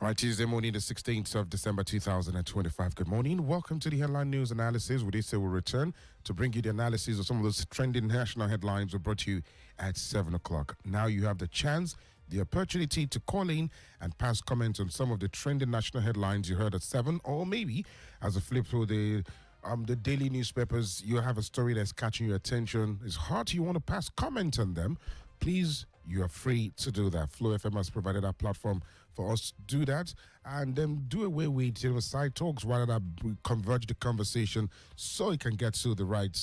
Right, Tuesday morning, the 16th of December 2025. Good morning. Welcome to the headline news analysis. We did say we'll return to bring you the analysis of some of those trending national headlines we brought you at 7 o'clock. Now you have the chance, the opportunity to call in and pass comments on some of the trending national headlines you heard at 7, or maybe as a flip through the daily newspapers, you have a story that's catching your attention. It's hard, you want to pass comment on them. Please, you are free to do that. Flow FM has provided a platform for us to do that and then do away with side talks rather than we converge the conversation so it can get to the right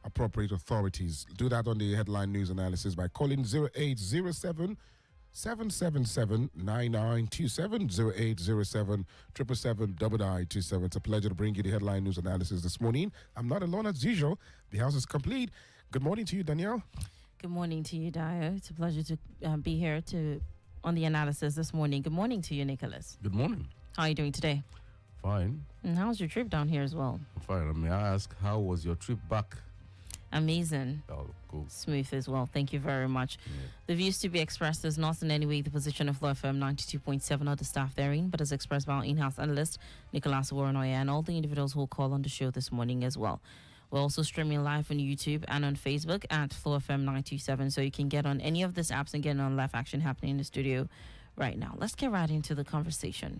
appropriate authorities. Do that on the headline news analysis by calling 0807 777 9927 0807 777 It's a pleasure to bring you the headline news analysis this morning. I'm not alone as usual. The house is complete. Good morning to you, Danielle. Good morning to you, Dio. It's a pleasure to be here on the analysis this morning. Good morning to you, Nicholas. Good morning. How are you doing today? Fine. And how's your trip down here as well? Fine. May I ask, how was your trip back? Amazing. Oh, cool. Smooth as well. Thank you very much. Yeah. The views to be expressed is not in any way the position of Flow FM 92.7 or the staff therein, but is expressed by our in-house analyst, Nicholas Uwerunonye, and all the individuals who will call on the show this morning as well. We're also streaming live on YouTube and on Facebook at Flow FM 927, so you can get on any of these apps and get on live action happening in the studio right now. Let's get right into the conversation.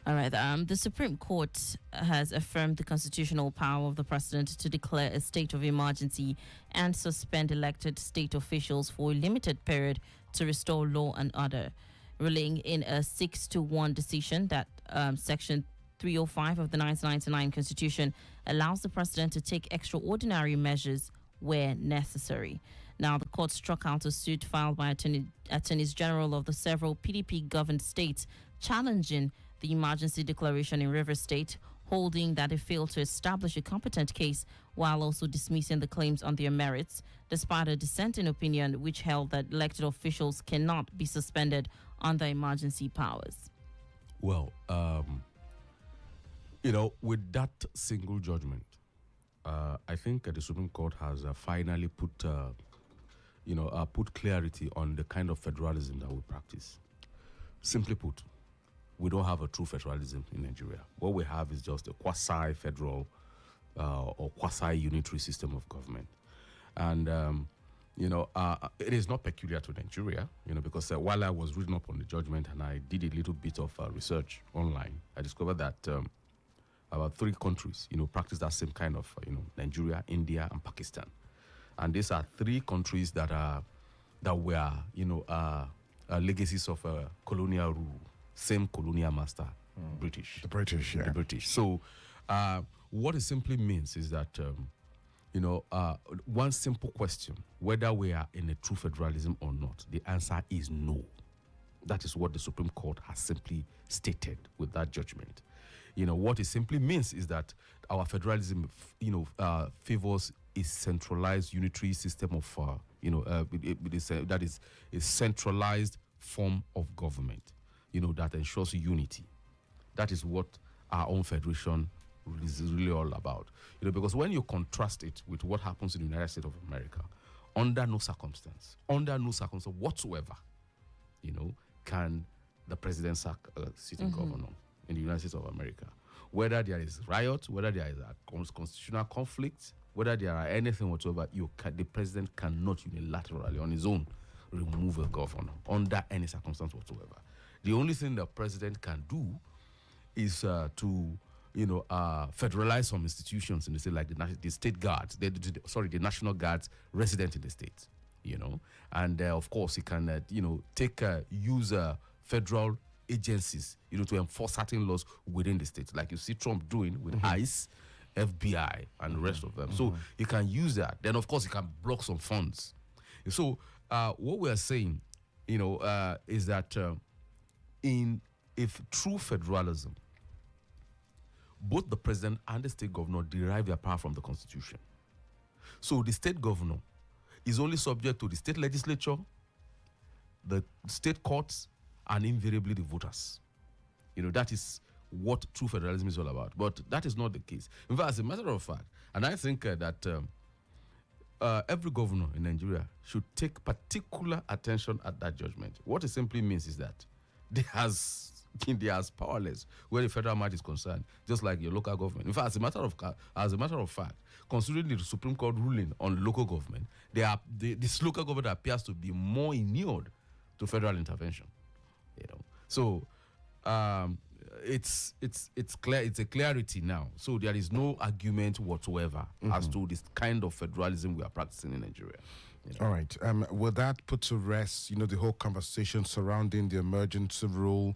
All right. The Supreme Court has affirmed the constitutional power of the president to declare a state of emergency and suspend elected state officials for a limited period to restore law and order, ruling in a 6-1 decision that Section 305 of the 1999 Constitution allows the president to take extraordinary measures where necessary. Now, the court struck out a suit filed by attorneys general of the several PDP-governed states challenging the emergency declaration in Rivers State, holding that it failed to establish a competent case while also dismissing the claims on their merits, despite a dissenting opinion which held that elected officials cannot be suspended under emergency powers. Well, with that single judgment, I think the Supreme Court has finally put clarity on the kind of federalism that we practice. Simply put, we don't have a true federalism in Nigeria. What we have is just a quasi-federal or quasi-unitary system of government. And, it is not peculiar to Nigeria, because while I was reading up on the judgment and I did a little bit of research online, I discovered that about 3 countries, practice that same kind of, Nigeria, India, and Pakistan. And these are 3 countries that were, legacies of colonial rule. Same colonial master, British. The British, yeah. The British. So, what it simply means is that, one simple question, whether we are in a true federalism or not, the answer is no. That is what the Supreme Court has simply stated with that judgment. What it simply means is that our federalism, favors a centralized unitary system of, that is a centralized form of government. That ensures unity. That is what our own federation is really all about. Because when you contrast it with what happens in the United States of America, under no circumstance whatsoever, can the president sack a sitting governor in the United States of America. Whether there is riot, whether there is a constitutional conflict, whether there are anything whatsoever, the president cannot unilaterally on his own remove a governor under any circumstance whatsoever. The only thing the president can do is to federalize some institutions in the state, like the state guards, the National Guards resident in the state, and of course he can use federal agencies to enforce certain laws within the state, like you see Trump doing with ICE, FBI, and the rest of them. So he can use that. Then of course he can block some funds. So what we are saying, is that if true federalism, both the president and the state governor derive their power from the Constitution. So the state governor is only subject to the state legislature, the state courts, and invariably the voters. That is what true federalism is all about. But that is not the case. In fact, as a matter of fact, and I think that every governor in Nigeria should take particular attention at that judgment. What it simply means is that they are powerless where the federal might is concerned, just like your local government. In fact, as a matter of fact, considering the Supreme Court ruling on local government, this local government appears to be more inured to federal intervention. So it's clear. It's a clarity now. So there is no argument whatsoever as to this kind of federalism we are practicing in Nigeria. All right. Will that put to rest, the whole conversation surrounding the emergency rule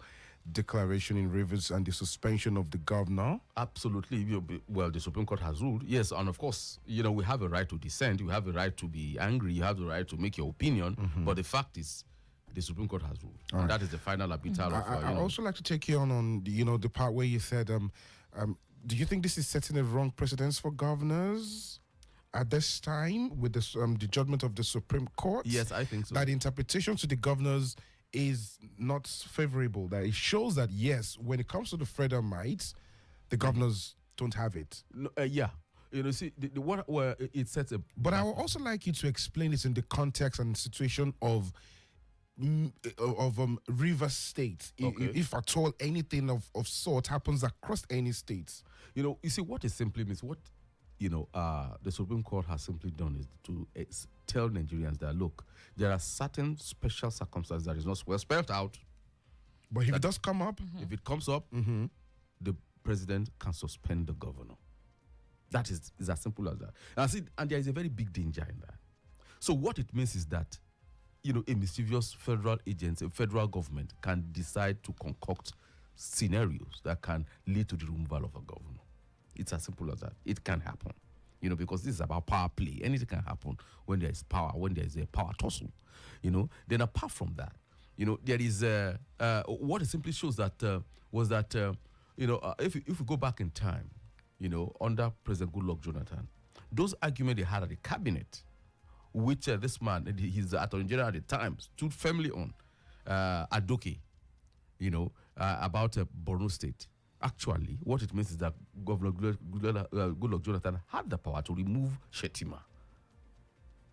declaration in Rivers and the suspension of the governor? Absolutely. Well, the Supreme Court has ruled. Yes, and of course, we have a right to dissent. You have a right to be angry. You have the right to make your opinion. But the fact is, the Supreme Court has ruled. And that is the final arbiter of... I'd also like to take you on the part where you said, do you think this is setting a wrong precedence for governors at this time with the judgment of the Supreme Court? Yes, I think so. That the interpretation to the governors is not favorable. That it shows that, yes, when it comes to the federal might, the governors don't have it. No, yeah. See, what it sets a... But I would also like you to explain this in the context and situation of River State, okay. If at all anything of sort happens across any states. You see, what it simply means, what the Supreme Court has simply done is to tell Nigerians that, look, there are certain special circumstances that is not well spelled out. But if it does come up, if it comes up, the president can suspend the governor. That is as simple as that. And there is a very big danger in that. So what it means is that a mischievous federal agency, a federal government can decide to concoct scenarios that can lead to the removal of a governor. It's as simple as that. It can happen, because this is about power play. Anything can happen when there is power, when there is a power tussle, Then apart from that, there is what it simply shows that was that if we go back in time, under President Goodluck Jonathan, those arguments they had at the cabinet, which this man, his Attorney General at the time, stood firmly on, Adoke, about Borno State. Actually, what it means is that Governor Goodluck Jonathan had the power to remove Shettima.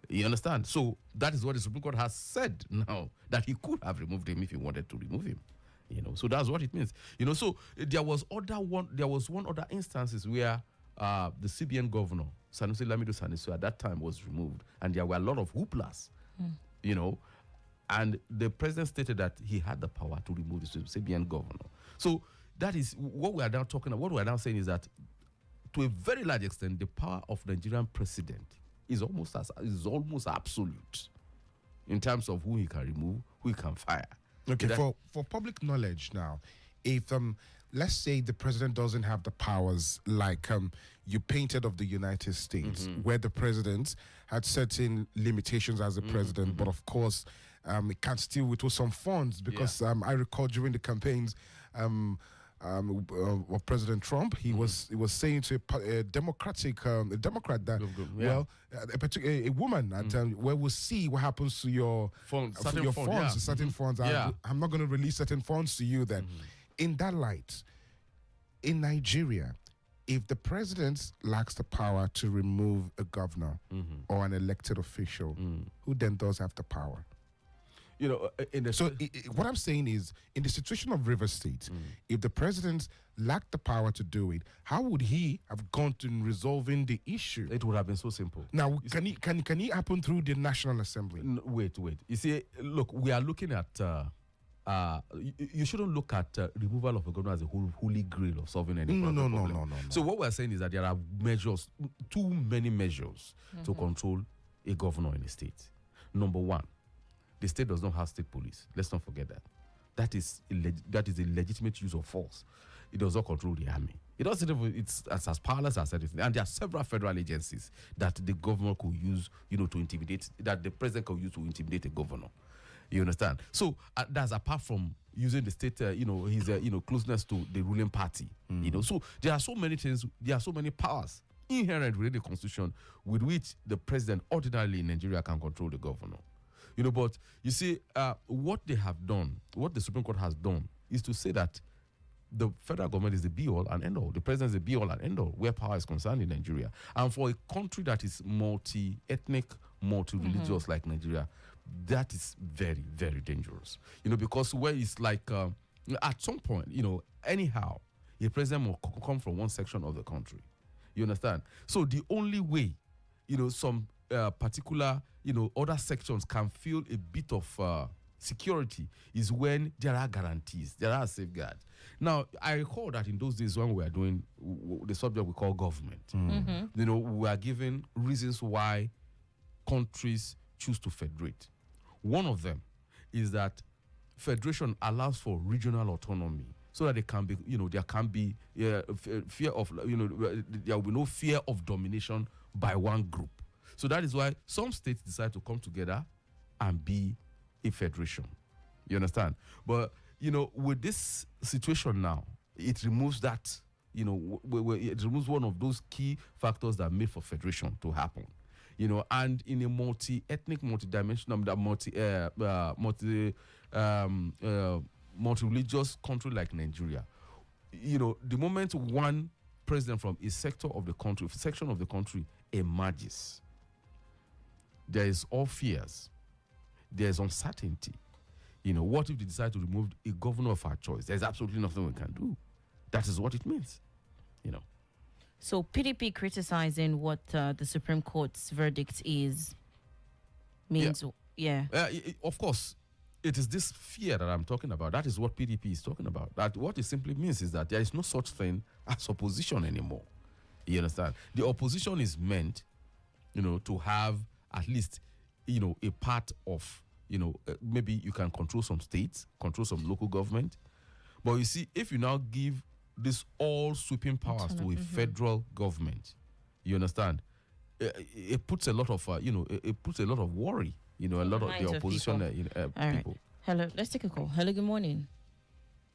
You understand? So that is what the Supreme Court has said now, that he could have removed him if he wanted to remove him. So that's what it means. So there was one other instances where the CBN governor, Sanusi Lamido Sanusi, at that time was removed, and there were a lot of hooplas, and the president stated that he had the power to remove the CBN governor. So that is what we are now talking about. What we are now saying is that, to a very large extent, the power of the Nigerian president is almost absolute in terms of who he can remove, who he can fire. Okay, for public knowledge now, if let's say the president doesn't have the powers like you painted of the United States, where the president had certain limitations as a president, but of course it can't still withhold some funds because I recall during the campaigns of President Trump, he was saying to a Democrat that a woman that where we'll see what happens to your certain funds. I'm not going to release certain funds to you then. In that light, in Nigeria, if the president lacks the power to remove a governor or an elected official, who then does have the power? What I'm saying is, in the situation of River State, if the president lacked the power to do it, how would he have gone to resolving the issue? It would have been so simple. Now, can he happen through the National Assembly? Wait. You see, look, we are looking at. You shouldn't look at removal of a governor as a holy grail of solving any problem. No. So what we're saying is that there are measures, too many measures to control a governor in a state. Number one, the state does not have state police. Let's not forget that. That is a legitimate use of force. It does not control the army. It doesn't. It's as powerless as anything. And there are several federal agencies that the governor could use, to intimidate. That the president could use to intimidate a governor. You understand? So that's apart from using the state, his closeness to the ruling party. So there are so many things. There are so many powers inherent within the constitution with which the president ordinarily in Nigeria can control the governor. But you see, what they have done, what the Supreme Court has done, is to say that the federal government is the be-all and end-all. The president is the be-all and end-all where power is concerned in Nigeria. And for a country that is multi-ethnic, multi-religious like Nigeria, that is very, very dangerous. Because where it's like at some point, anyhow, a president will come from one section of the country. You understand? So the only way, some particular, other sections can feel a bit of security is when there are guarantees, there are safeguards. Now, I recall that in those days when we were doing the subject we call government, we are given reasons why countries choose to federate. One of them is that federation allows for regional autonomy, so that there can be, there can be fear of, there will be no fear of domination by one group. So that is why some states decide to come together and be a federation. You understand? But, with this situation now, it removes that, it removes one of those key factors that made for federation to happen. And in a multi-ethnic, multi-dimensional, multi-religious country like Nigeria, the moment one president from a section of the country emerges, there is all fears, there is uncertainty. What if they decide to remove a governor of our choice? There's absolutely nothing we can do. That is what it means, So PDP criticizing what the Supreme Court's verdict means, of course, it is this fear that I'm talking about. That is what PDP is talking about. That what it simply means is that there is no such thing as opposition anymore. You understand? The opposition is meant, to have at least, a part of, maybe you can control some states, control some local government. But you see, if you now give this all sweeping powers to a federal government, you understand, it puts a lot of it puts a lot of worry, a lot of the opposition people. Right. Hello, let's take a call. Hello, good morning.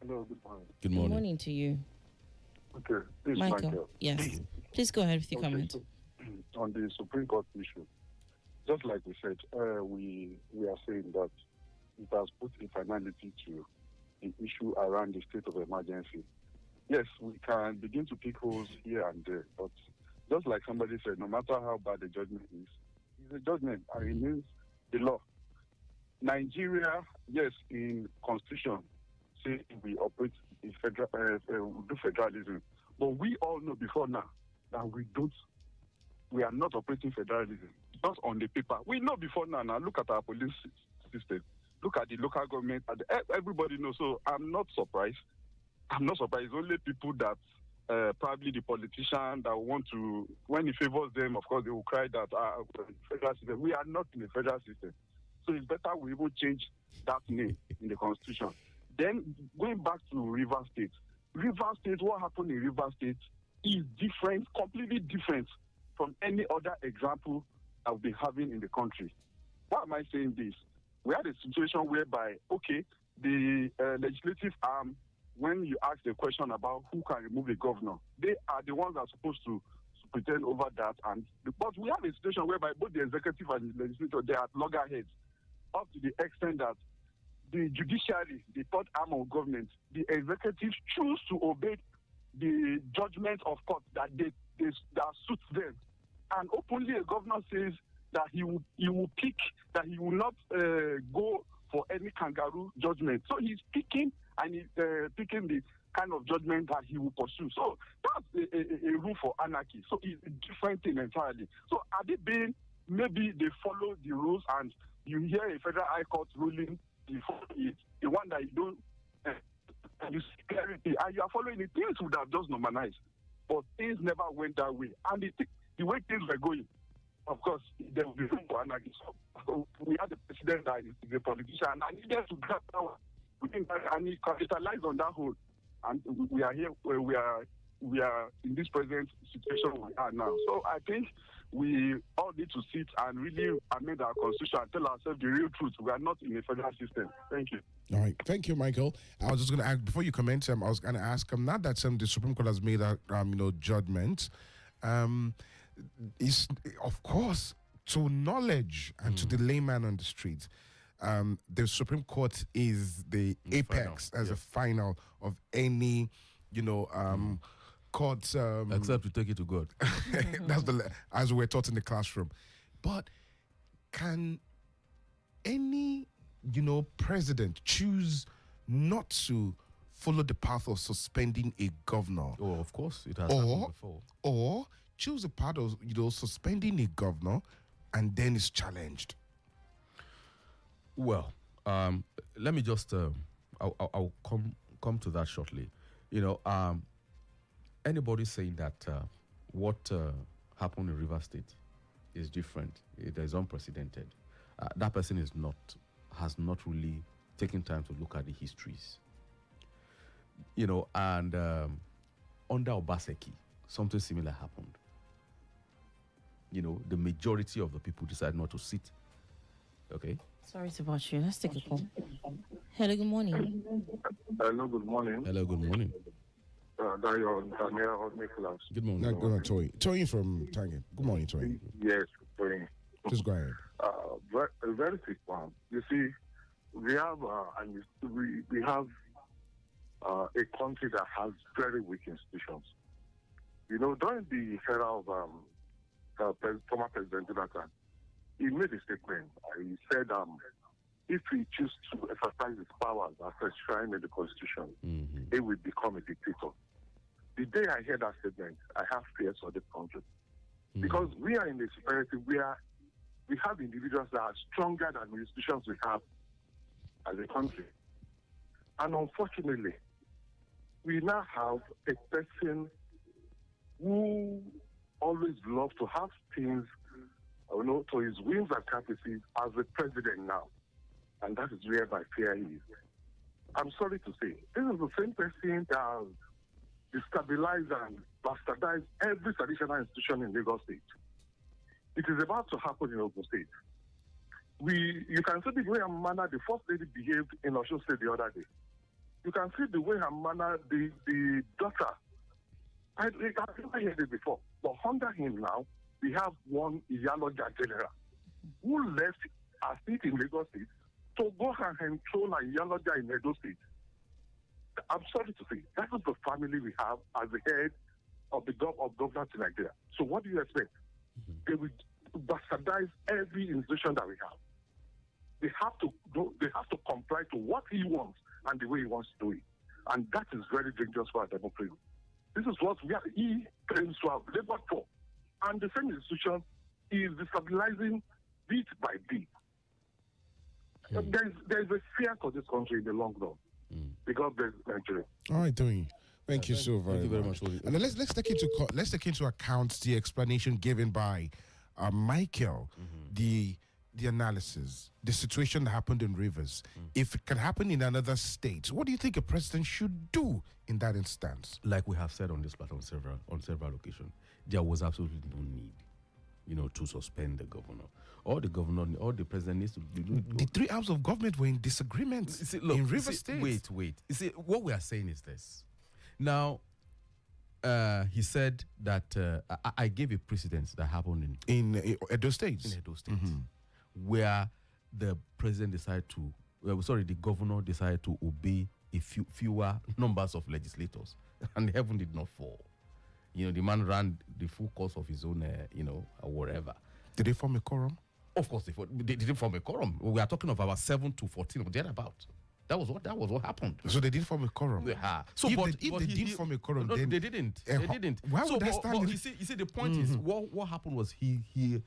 Hello, good morning. Good morning. Good morning to you. Okay, this is Michael. Yes, please go ahead with your comment. So, on the Supreme Court issue, just like we said, we are saying that it has put a finality to the issue around the state of emergency. Yes, we can begin to pick holes here and there, but just like somebody said, no matter how bad the judgment is, it's a judgment and it means the law. Nigeria, yes, in constitution, say we operate in we do federalism, but we all know before now that we are not operating federalism. Just on the paper. We know before now. Now look at our police system. Look at the local government. Everybody knows. So I'm not surprised. It's only people that probably the politician that want to, when it favors them, of course, they will cry that federal system. We are not in the federal system. So it's better we even change that name in the constitution. Then going back to River State. What happened in River State is different, completely different from any other example I've been having in the country. Why am I saying this? We had a situation whereby, the legislative arm, when you ask the question about who can remove a governor, they are the ones that are supposed to pretend over that. But we have a situation whereby both the executive and the legislature, they are loggerheads, up to the extent that the judiciary, the third arm of government, the executive choose to obey the judgment of court that suits them. And openly, a governor says that he will pick, that he will not go for any kangaroo judgment. So he's picking, and he's picking the kind of judgment that he will pursue. So that's a rule for anarchy. So it's a different thing entirely. So are they being, maybe they follow the rules, and you hear a federal high court ruling, you follow it, the one that you don't, and you see clarity, and you are following it, things would have just normalized. But things never went that way. And the way things were going, of course, there will be room for anarchy. So we had the president that is a politician, and he needed to grab power. And he capitalized on that hold. And we are here, we are in this present situation we are now. So I think we all need to sit and really amend our constitution and tell ourselves the real truth. We are not in a federal system. Thank you. All right. Thank you, Michael. I was just going to ask, before you comment, I was going to ask, now that the Supreme Court has made that, judgment, is, of course, to knowledge and to the layman on the street, the Supreme Court is the apex as a final of any, court. Except to take it to God. That's as we're taught in the classroom. But can any, president choose not to follow the path of suspending a governor, Oh, of course, it has happened before. or choose a path of, suspending a governor and then is challenged? Well, let me just I'll come to that shortly. Anybody saying that what happened in River State is different, it is unprecedented. That person has not really taken time to look at the histories. And under Obaseki, something similar happened. The majority of the people decided not to sit. Okay. Sorry to bother you. Let's take a call. Hello, good morning. Hello, good morning. Hello, good morning. Danielle, Nicholas. Good morning. Not going to Toy. Toy from Tangen. Good morning, Toy. Yes, good. Just go ahead. A very quick one. You see, we have we have a country that has very weak institutions. During the era of former President Jonathan, he made a statement. He said, if he chooses to exercise his powers as enshrined in the Constitution, he will become a dictator. The day I hear that statement, I have fears for the country. Because we are in a society where we have individuals that are stronger than the institutions we have as a country. And unfortunately, we now have a person who always loves to have things, to his whims and caprices as the president now. And that is where my fear is. I'm sorry to say, this is the same person that has destabilized and bastardized every traditional institution in Lagos State. It is about to happen in Ogun State. You can see the way and manner the first lady behaved in Osun State the other day. You can see the way and manner the daughter. I've never heard it before. But under him now, we have one Iyaloja general who left a seat in Lagos State to go and control a Iyaloja in Edo State. I'm sorry to say, that is the family we have as the head of the governance in Nigeria. So what do you expect? They will bastardize every institution that we have. They have to comply to what he wants and the way he wants to do it. And that is very dangerous for our democracy. This is what he claims to have labored for. And the same institution is destabilizing bit by bit. There is a fear for this country in the long run. Because there's Nigeria. All right, Tony. Thank you so very much. And then let's take into account the explanation given by Michael, the analysis, the situation that happened in Rivers. If it can happen in another state, what do you think a president should do in that instance? Like we have said on this platform on several occasions, there was absolutely no need, to suspend the governor. Or the president needs to do. The three arms of government were in disagreement in Rivers State. Wait. You see, what we are saying is this. Now, he said that I gave a precedent that happened in Edo State. In Edo State, where the president decided to, the governor decided to obey a fewer numbers of legislators, and heaven did not fall. The man ran the full course of his own, or whatever. Did they form a quorum? Of course, they didn't form a quorum. We are talking of about 7 to 14 or thereabout. That was what happened. So they didn't form a quorum. Yeah. So if they didn't form a quorum, then they didn't. They didn't. Why would that stand? But you see, the point is, what happened was he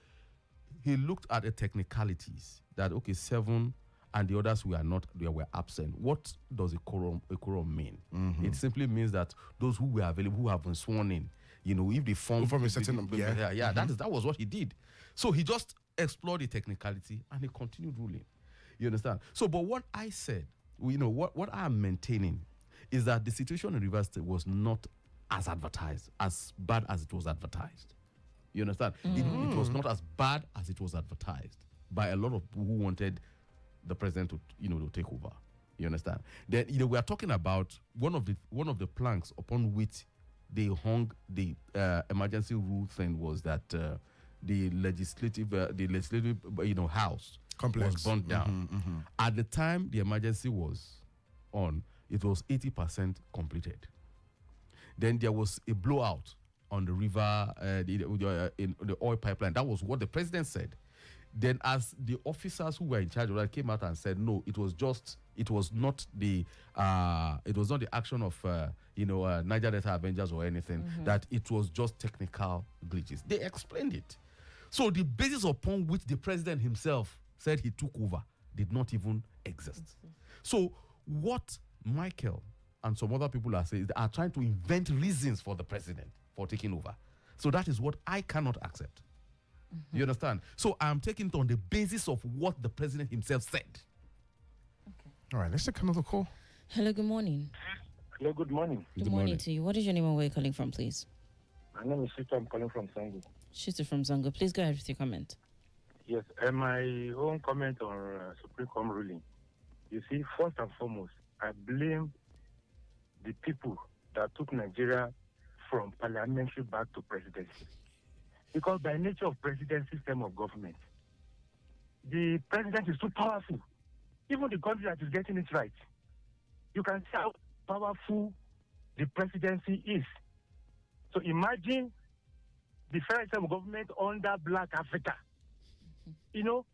looked at the technicalities that 7 and the others were absent. What does a quorum mean? It simply means that those who were available, who have been sworn in, if they form from a certain number, that was what he did. So he just explored the technicality and he continued ruling. You understand? So, but what I said, what I am maintaining is that the situation in Rivers State was not as advertised, as bad as it was advertised. You understand? It was not as bad as it was advertised by a lot of people who wanted the president to take over. You understand? Then we are talking about one of the planks upon which they hung the emergency rule thing was that the legislative house complex was burnt down. At the time the emergency was on, it was 80% completed. Then there was a blowout on the river, in the oil pipeline. That was what the president said. Then, as the officers who were in charge of that came out and said, no, it was not the action of Niger Delta Avengers or anything. That it was just technical glitches. They explained it. So the basis upon which the president himself said he took over did not even exist. So what Michael and some other people are saying is they are trying to invent reasons for the president for taking over. So that is what I cannot accept. You understand? So I'm taking it on the basis of what the president himself said. Okay. All right, let's take another call. Hello, good morning. Hello, good morning. Good morning to you. What is your name and where you're calling from, please? My name is Shitta. I'm calling from Sangu. Shitta from Zango. Please go ahead with your comment. Yes, my own comment on Supreme Court ruling. You see, first and foremost, I blame the people that took Nigeria from parliamentary back to presidency. Because by nature of presidency system of government, the president is too powerful. Even the country that is getting it right, you can see how powerful the presidency is. So imagine the federal system of government under Black Africa. You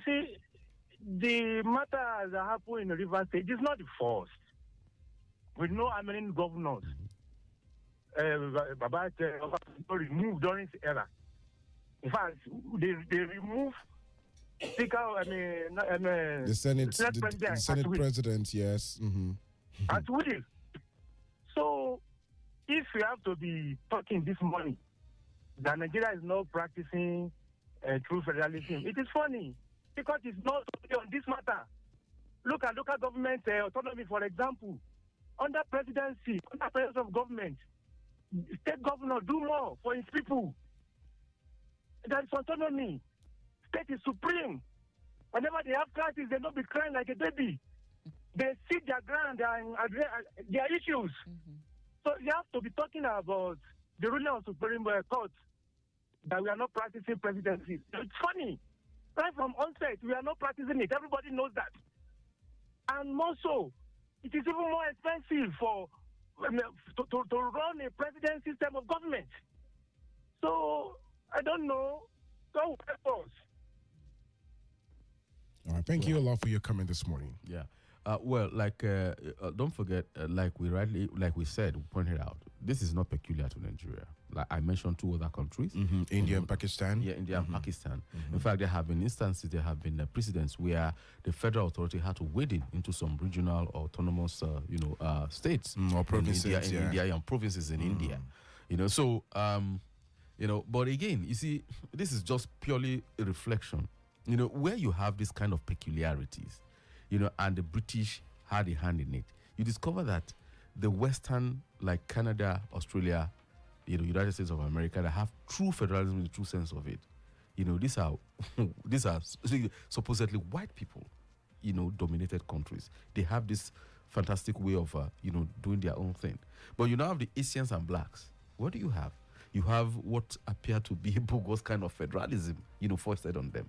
see, the matter that happened in the River State is not the first. We know how many governors Baba removed during the era. In fact, they removed Speaker, The Senate President, yes. At will. So, if we have to be talking this morning that Nigeria is not practicing true federalism, it is funny because it's not on this matter. Look at local government autonomy, for example. Under presidency, under presence of government, state governor do more for his people. There is autonomy. State is supreme. Whenever they have crisis, they don't be crying like a baby. They sit their ground and address their issues. So you have to be talking about the ruling of Supreme Court that we are not practicing presidency. It's funny. Right from onset, we are not practicing it. Everybody knows that. And more so, it is even more expensive to run a president system of government. So, I don't know. God help us. All right, thank you a lot for your comment this morning. Yeah. Don't forget, like we said, we pointed out, this is not peculiar to Nigeria. Like I mentioned, two other countries, India and Pakistan. Yeah, India and Pakistan. In fact, there have been instances, there have been precedents where the federal authority had to wade into some regional autonomous, states or provinces, in India and provinces in India. But again, you see, this is just purely a reflection. Where you have this kind of peculiarities, and the British had a hand in it, you discover that the Western, like Canada, Australia, United States of America, that have true federalism in the true sense of it. These are supposedly white people, dominated countries. They have this fantastic way of, doing their own thing. But you now have the Asians and blacks. What do you have? You have what appear to be bogus kind of federalism, foisted on them,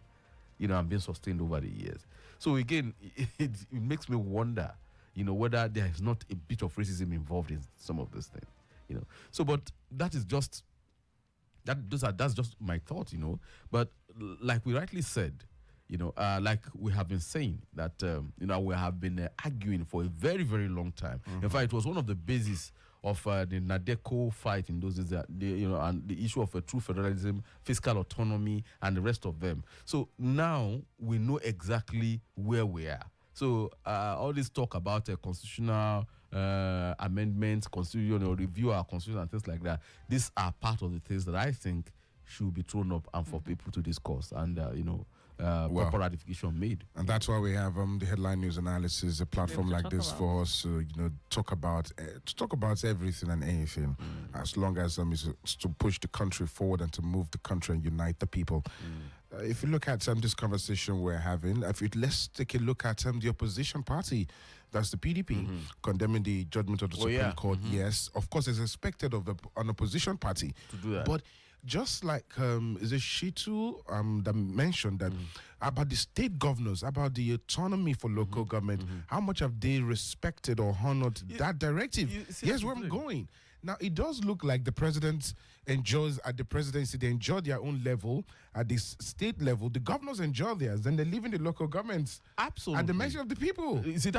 and being sustained over the years. So again, it makes me wonder, whether there is not a bit of racism involved in some of this thing, So, but that is just that's just my thought, But like we rightly said, like we have been saying that we have been arguing for a very, very long time. In fact, it was one of the bases of the Nadeko fight in those days, and the issue of a true federalism, fiscal autonomy, and the rest of them. So now we know exactly where we are. So all this talk about constitutional amendments, review our constitution and things like that, these are part of the things that I think should be thrown up and for people to discuss and proper ratification made. And that's why we have the headline news analysis, a platform like this for us to talk about everything and anything, as long as it's to push the country forward and to move the country and unite the people. If you look at this conversation we're having, let's take a look at the opposition party, that's the PDP, condemning the judgment of the Supreme Court. Yes, of course, it's expected of an opposition party to do that. But just like is it Shitu that mentioned that about the state governors, about the autonomy for local government, how much have they respected or honored that directive? Here's where I'm going. Now, it does look like the president enjoys at the presidency, they enjoy their own level. At this state level, the governors enjoy theirs. Then they live in the local governments Absolutely. at the mercy of the people. You see,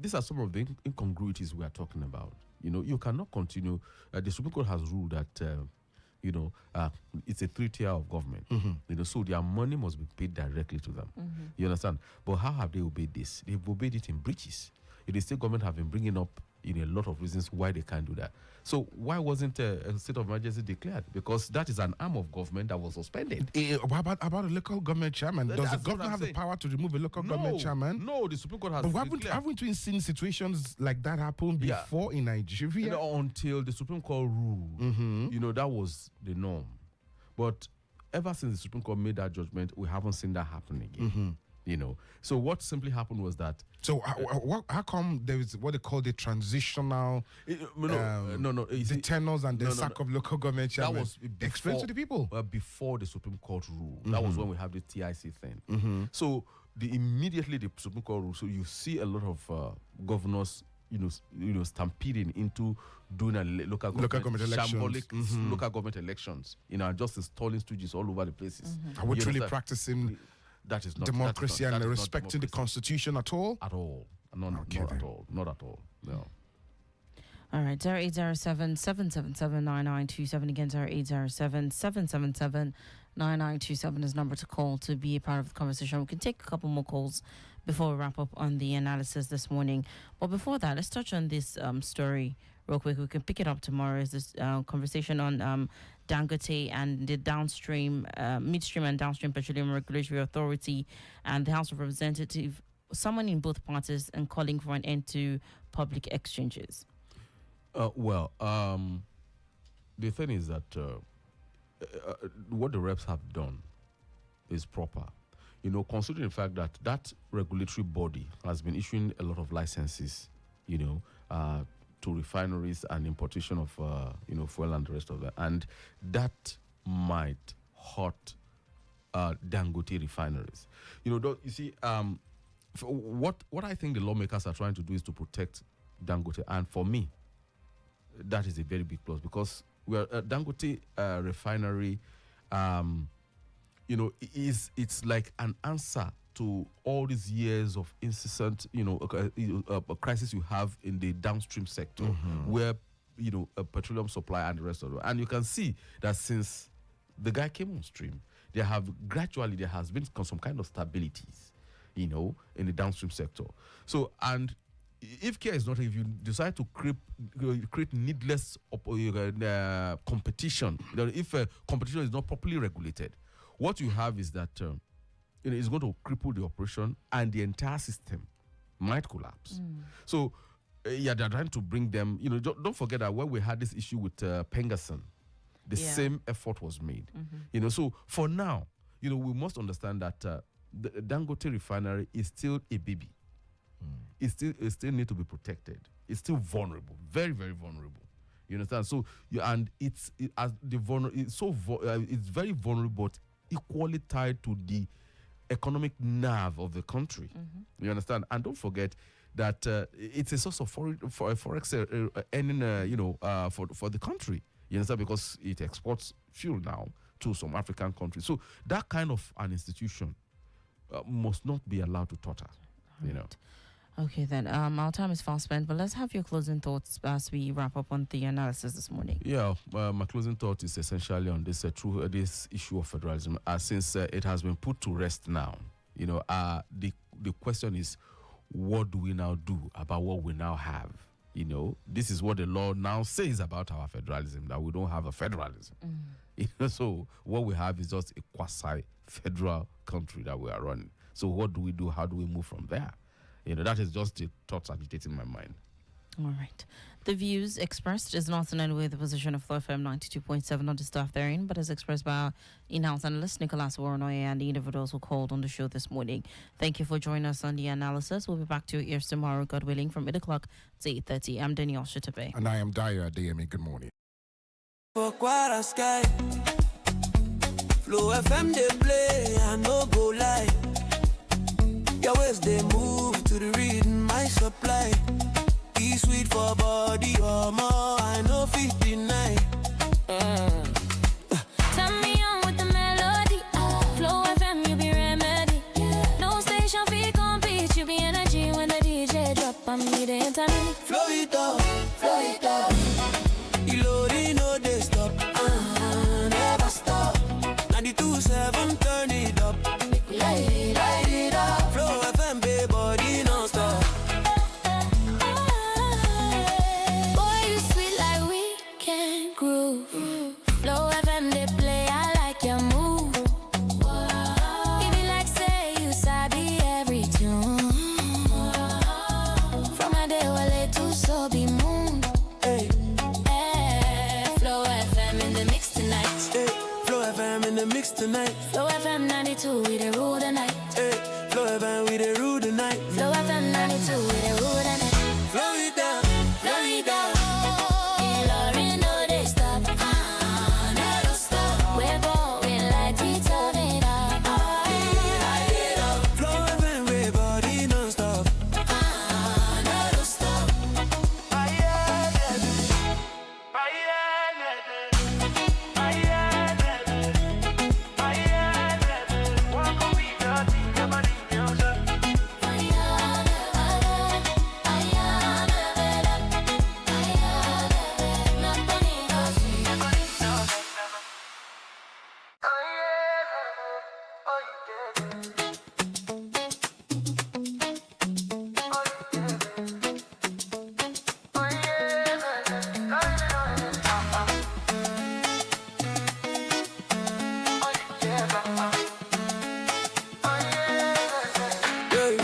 these are some of the incongruities we are talking about. You cannot continue. The Supreme Court has ruled that, it's a 3-tier of government. So their money must be paid directly to them. You understand? But how have they obeyed this? They've obeyed it in breaches. The state government have been bringing up a lot of reasons why they can't do that. So why wasn't a state of emergency declared? Because that is an arm of government that was suspended. What about a local government chairman? Does the governor have the power to remove a local government chairman? No, the Supreme Court has. But haven't we seen situations like that happen before in Nigeria? Until the Supreme Court ruled, that was the norm. But ever since the Supreme Court made that judgment, we haven't seen that happen again. So what simply happened was that. So how come there is what they call the transitional? The tenors and the sack of local government chairman. That was explained to the people before the Supreme Court rule. That was when we have the TIC thing. So immediately the Supreme Court rule. So you see a lot of governors, stampeding into doing a local government elections. Local government elections. Just installing stooges all over the places. Are we truly practicing? That is not democracy that is not, and respecting the Constitution at all? At all. Not at all. Not at all. No. All right, 0807-777-9927. Again, 0807-777-9927 is number to call to be a part of the conversation. We can take a couple more calls before we wrap up on the analysis this morning. But before that, let's touch on this story real quick. We can pick it up tomorrow. Is this conversation on Dangote and the midstream and downstream petroleum regulatory authority and the House of Representatives summoning both parties and calling for an end to public exchanges. The thing is that what the reps have done is proper. Considering the fact that that regulatory body has been issuing a lot of licenses, to refineries and importation of, fuel and the rest of that. And that might hurt Dangote refineries. What I think the lawmakers are trying to do is to protect Dangote. And for me, that is a very big plus because Dangote refinery, it's like an answer to all these years of incessant, crisis you have in the downstream sector, where a petroleum supply and the rest of it. And you can see that since the guy came on stream, there has been some kind of stabilities, in the downstream sector. So, and if care is not, if you decide to create needless competition, if competition is not properly regulated, what you have is that it's going to cripple the operation and the entire system might collapse. So, they're trying to bring them, don't forget that when we had this issue with Pengerson, the same effort was made. So for now, we must understand that the Dangote refinery is still a baby. It still need to be protected. It's still vulnerable, very, very vulnerable. You understand? So, it's very vulnerable, but equally tied to the economic nerve of the country. You understand? And don't forget that it's a source of forex earning, for the country. You understand? Because it exports fuel now to some African countries. So that kind of an institution must not be allowed to totter. Right. Okay, then. Our time is fast spent, but let's have your closing thoughts as we wrap up on the analysis this morning. Yeah, my closing thought is essentially on this this issue of federalism. Since it has been put to rest now, the question is, what do we now do about what we now have? This is what the law now says about our federalism, that we don't have a federalism. So what we have is just a quasi-federal country that we are running. So what do we do? How do we move from there? That is just the thoughts agitating my mind. All right. The views expressed is not in any way the position of Flow FM 92.7 or the staff therein, but is expressed by our in-house analyst, Nicholas Uwerunonye, and the individuals who called on the show this morning. Thank you for joining us on the analysis. We'll be back to your ears tomorrow, God willing, from 8 o'clock to 8:30. I'm Danielle Shitta-Bey. And I am Adeyemi. Good morning. For quite a sky, Flow FM they play, I no go lie. Your ways they move to the reading my supply. Be sweet. for body, or more, I know 59. Turn me on with the melody. Flow FM, you be remedy. No station fee compete, you be energy when the DJ drop. I'm the internet. Flow it up, flow it up. You loading, no they stop. Never stop. 92.7, turn it up. Light it up. Flow FM, baby, body non-stop. Boy, you sweet like we can groove. Flow FM, they play, I like your move. Give it like say you sabi every tune. From a day wale to so be moon. Hey, Flow FM in the mix tonight. hey, Flow FM in the mix tonight. Flow FM 92, we the rule the night. Hey, Flow FM, we the rule tonight. Flow FM 92, we the rule the night. Flow it down, flow it down. Glory, no they stop. Never stop. We're going like we turn it up. Light it up. Flow FM, baby, body non-stop. Never stop.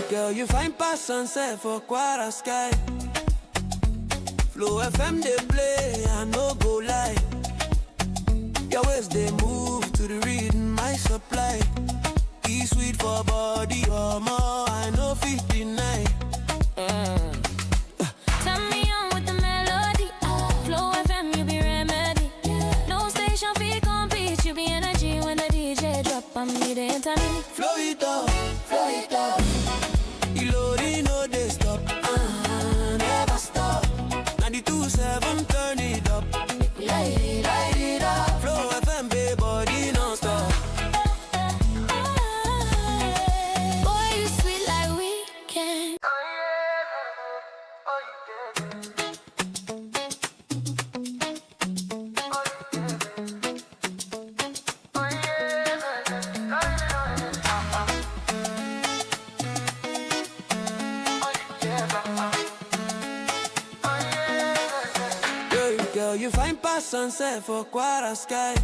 Girl, you find past sunset for quite a sky. Flow FM they play, I no go lie. Your ways they move to the rhythm I supply. Be sweet for body, or more, I know 59. Turn me on with the melody. Flow FM, you be remedy. No station fee compete, you be energy when the DJ drop. I'm the internet. Flow it up, flow it up. You loading, no they stop. Never stop. 92.7, turn it up. Light it up. Flow FM, baby, body non-stop. Boy, you sweet like we can. Girl, you find past sunset for quite a sky.